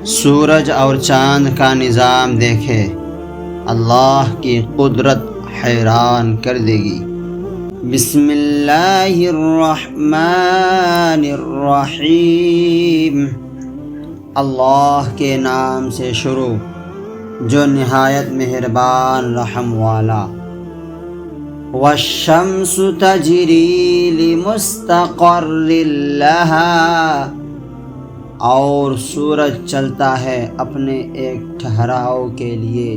سورج اور چاند کا نظام دیکھے، اللہ کی قدرت حیران کر دے گی۔ بسم اللہ الرحمن الرحیم، اللہ کے نام سے شروع جو نہایت مہربان رحم والا۔ والشمس تجری لمستقر لہا، اور سورج چلتا ہے اپنے ایک ٹھہراؤ کے لیے۔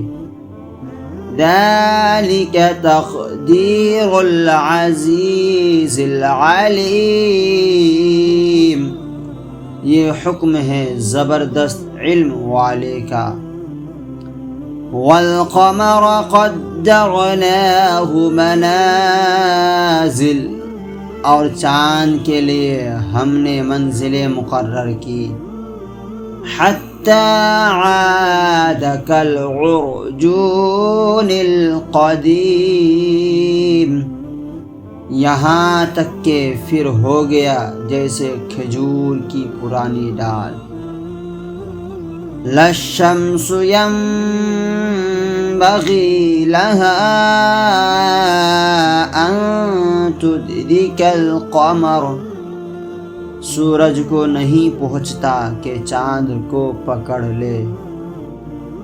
ذالک تقدیر العزیز العلیم، یہ حکم ہے زبردست علم والے کا۔ والقمر قدرناہ منازل، اور چاند کے لیے ہم نے منزلیں مقرر کی۔ حتی عاد کالعرجون القدیم، یہاں تک کہ پھر ہو گیا جیسے کھجور کی پرانی ڈال۔ لا الشمس ينبغي لها أن تدرك القمر، سورج کو نہیں پہنچتا کہ چاند کو پکڑ لے۔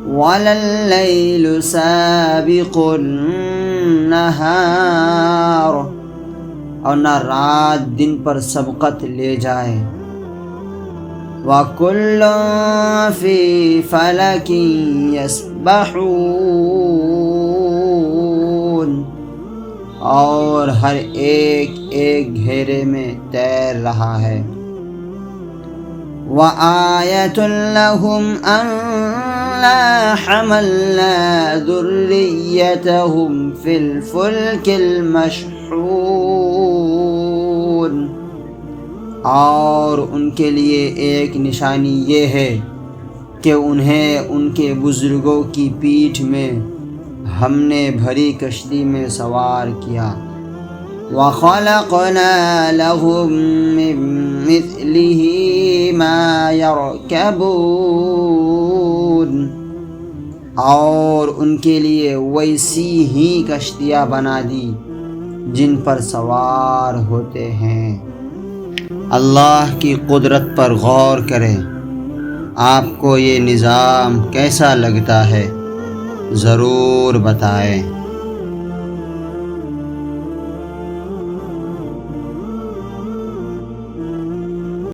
ولا الليل سابق النهار، اور نہ رات دن پر سبقت لے جائے۔ وَكُلٌّ فِي فَلَكٍ يَسْبَحُونَ، اور ہر ایک ایک گھیرے میں تیر رہا ہے۔ وَآيَةٌ لَهُمْ أَنَّا حَمَلْنَا ذُرِّيَّتَهُمْ فِي الْفُلْكِ الْمَشْحُونِ، اور ان کے لیے ایک نشانی یہ ہے کہ انہیں ان کے بزرگوں کی پیٹھ میں ہم نے بھری کشتی میں سوار کیا۔ وَخَلَقْنَا لَهُم مِّن مِّثْلِهِ مَا يَرْكَبُونَ، اور ان کے لیے ویسی ہی کشتیاں بنا دی جن پر سوار ہوتے ہیں۔ اللہ کی قدرت پر غور کریں، آپ کو یہ نظام کیسا لگتا ہے ضرور بتائیں۔